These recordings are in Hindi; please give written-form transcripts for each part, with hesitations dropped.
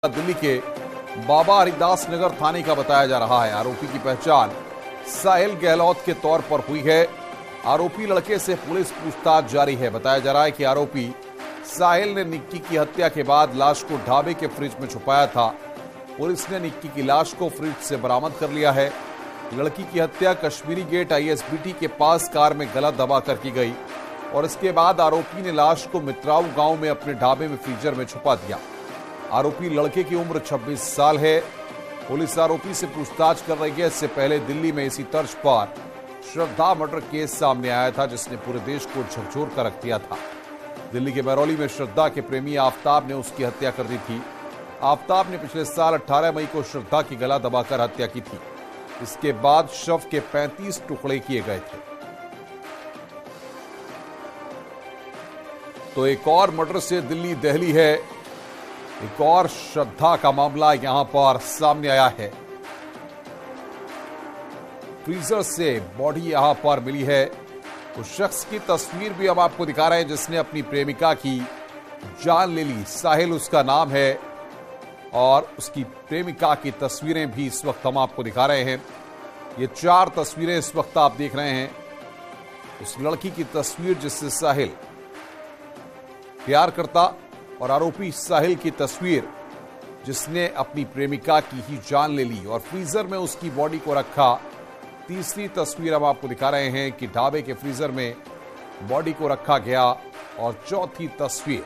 दिल्ली के बाबा हरिदास नगर थाने का बताया जा रहा है। आरोपी की पहचान साहिल गहलोत के तौर पर हुई है। आरोपी लड़के से पुलिस पूछताछ जारी है। बताया जा रहा है कि आरोपी साहिल ने निक्की की हत्या के बाद लाश को ढाबे के फ्रिज में छुपाया था। पुलिस ने निक्की की लाश को फ्रिज से बरामद कर लिया है। लड़की की हत्या कश्मीरी गेट ISBT के पास कार में गला दबाकर की गई और इसके बाद आरोपी ने लाश को मित्राऊ गांव में अपने ढाबे में फ्रीजर में छुपा दिया। आरोपी लड़के की उम्र 26 साल है। पुलिस आरोपी से पूछताछ कर रही है। इससे पहले दिल्ली में इसी तर्ज पर श्रद्धा मर्डर केस सामने आया था, जिसने पूरे देश को झकझोर कर रख दिया था। दिल्ली के बरौली में श्रद्धा के प्रेमी आफ्ताब ने उसकी हत्या कर दी थी। आफ्ताब ने पिछले साल 18 मई को श्रद्धा की गला दबाकर हत्या की थी। इसके बाद शव के 35 टुकड़े किए गए थे। तो एक और मर्डर से दिल्ली दहली है। एक और श्रद्धा का मामला यहां पर सामने आया है। फ्रीजर से बॉडी यहां पर मिली है। उस शख्स की तस्वीर भी हम आपको दिखा रहे हैं जिसने अपनी प्रेमिका की जान ले ली। साहिल उसका नाम है और उसकी प्रेमिका की तस्वीरें भी इस वक्त हम आपको दिखा रहे हैं। ये 4 तस्वीरें इस वक्त आप देख रहे हैं। उस लड़की की तस्वीर जिससे साहिल प्यार करता और आरोपी साहिल की तस्वीर जिसने अपनी प्रेमिका की ही जान ले ली और फ्रीजर में उसकी बॉडी को रखा। तीसरी तस्वीर हम आपको दिखा रहे हैं कि ढाबे के फ्रीजर में बॉडी को रखा गया। और चौथी तस्वीर,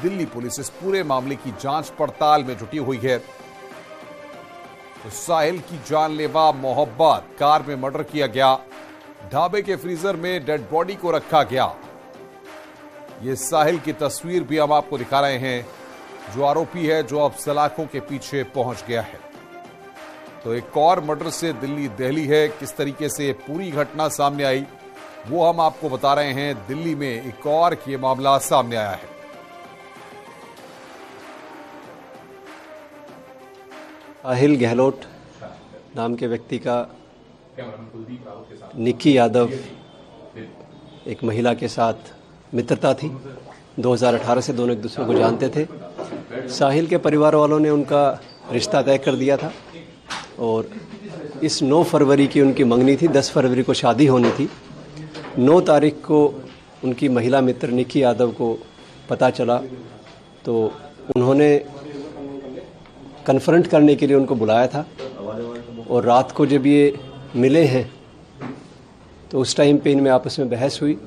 दिल्ली पुलिस इस पूरे मामले की जांच पड़ताल में जुटी हुई है। तो साहिल की जानलेवा मोहब्बत कार में मर्डर किया गया। ढाबे के फ्रीजर में डेड बॉडी को रखा गया। ये साहिल की तस्वीर भी हम आपको दिखा रहे हैं, जो आरोपी है, जो अब सलाखों के पीछे पहुंच गया है। तो एक और मर्डर से दिल्ली दहली है। किस तरीके से पूरी घटना सामने आई वो हम आपको बता रहे हैं। दिल्ली में एक और ये मामला सामने आया है। साहिल गहलोत नाम के व्यक्ति का निक्की यादव एक महिला के साथ मित्रता थी। 2018 से दोनों एक दूसरे को जानते थे। साहिल के परिवार वालों ने उनका रिश्ता तय कर दिया था और इस 9 फरवरी की उनकी मंगनी थी। 10 फरवरी को शादी होनी थी। 9 तारीख को उनकी महिला मित्र निक्की यादव को पता चला तो उन्होंने कन्फ्रंट करने के लिए उनको बुलाया था। और रात को जब ये मिले हैं तो उस टाइम पे इनमें आपस में बहस हुई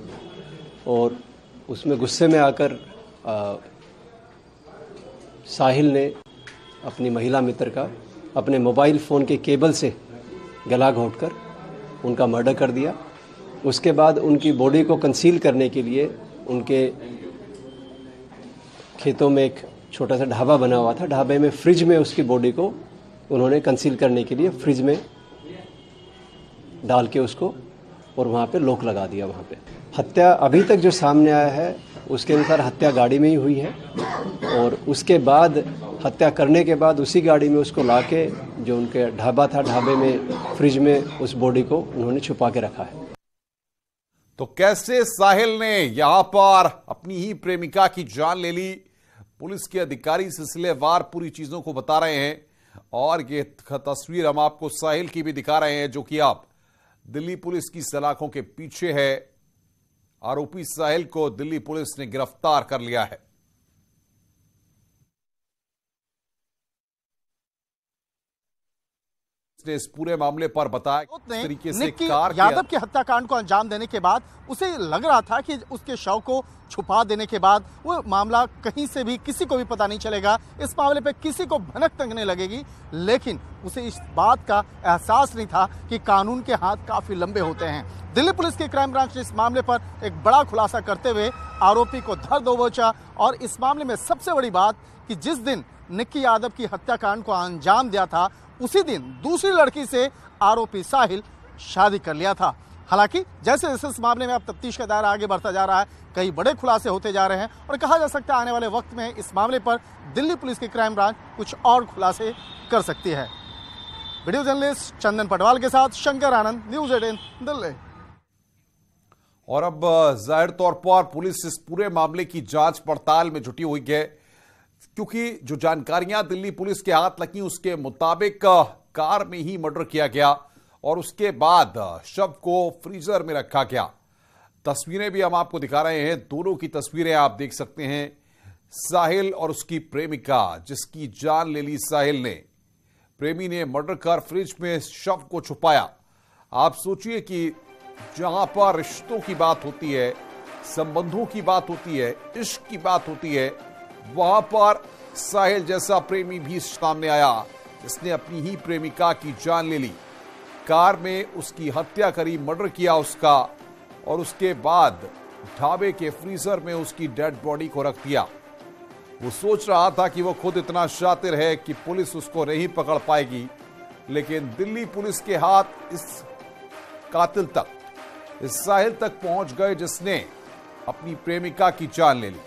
और उसमें गुस्से में आकर साहिल ने अपनी महिला मित्र का अपने मोबाइल फ़ोन के केबल से गला घोंटकर उनका मर्डर कर दिया। उसके बाद उनकी बॉडी को कंसील करने के लिए उनके खेतों में एक छोटा सा ढाबा बना हुआ था। ढाबे में फ्रिज में उसकी बॉडी को उन्होंने कंसील करने के लिए फ्रिज में डाल के उसको और वहाँ पे लॉक लगा दिया। वहाँ पे हत्या अभी तक जो सामने आया है उसके अनुसार हत्या गाड़ी में ही हुई है और उसके बाद हत्या करने के बाद उसी गाड़ी में उसको लाके जो उनके ढाबा था, ढाबे में फ्रिज में उस बॉडी को उन्होंने छुपा के रखा है। तो कैसे साहिल ने यहां पर अपनी ही प्रेमिका की जान ले ली। पुलिस के अधिकारी सिलसिलेवार पूरी चीजों को बता रहे हैं और ये तस्वीर हम आपको साहिल की भी दिखा रहे हैं, जो कि आप दिल्ली पुलिस की सलाखों के पीछे है। आरोपी साहिल को दिल्ली पुलिस ने गिरफ्तार कर लिया है। इसने इस पूरे मामले पर बताया किस तरीके से कार यादव के हत्याकांड को अंजाम देने के बाद उसे लग रहा था कि उसके शव को छुपा देने के बाद वो मामला कहीं से भी किसी को भी पता नहीं चलेगा, इस मामले पे किसी को भनक तक नहीं लगेगी। लेकिन उसे इस बात का एहसास नहीं था कि कानून के हाथ काफी लंबे होते हैं। दिल्ली पुलिस की क्राइम ब्रांच ने इस मामले पर एक बड़ा खुलासा करते हुए आरोपी को धर दबोचा। और इस मामले में सबसे बड़ी बात कि जिस दिन निक्की यादव की हत्याकांड को अंजाम दिया था उसी दिन दूसरी लड़की से आरोपी साहिल शादी कर लिया था। हालांकि जैसे जैसे इस मामले में अब तफ्तीश का दायरा आगे बढ़ता जा रहा है, कई बड़े खुलासे होते जा रहे हैं और कहा जा सकता है आने वाले वक्त में इस मामले पर दिल्ली पुलिस की क्राइम ब्रांच कुछ और खुलासे कर सकती है। वीडियो जर्नलिस्ट चंदन पटवाल के साथ शंकर आनंद, न्यूज़ 18 दिल्ली। और अब जाहिर तौर पर पुलिस इस पूरे मामले की जांच पड़ताल में जुटी हुई है। क्योंकि जो जानकारियां दिल्ली पुलिस के हाथ लगी उसके मुताबिक कार में ही मर्डर किया गया और उसके बाद शव को फ्रीजर में रखा गया। तस्वीरें भी हम आपको दिखा रहे हैं, दोनों की तस्वीरें आप देख सकते हैं। साहिल और उसकी प्रेमिका जिसकी जान ले ली साहिल ने, प्रेमी ने मर्डर कर फ्रिज में शव को छुपाया। आप सोचिए कि जहां पर रिश्तों की बात होती है, संबंधों की बात होती है, इश्क की बात होती है, वहां पर साहिल जैसा प्रेमी भी सामने आया जिसने अपनी ही प्रेमिका की जान ले ली, कार में उसकी हत्या करी, मर्डर किया उसका और उसके बाद ढाबे के फ्रीजर में उसकी डेड बॉडी को रख दिया। वो सोच रहा था कि वो खुद इतना शातिर है कि पुलिस उसको नहीं पकड़ पाएगी, लेकिन दिल्ली पुलिस के हाथ इस कातिल तक, इस साहिल तक पहुंच गए जिसने अपनी प्रेमिका की जान ले ली।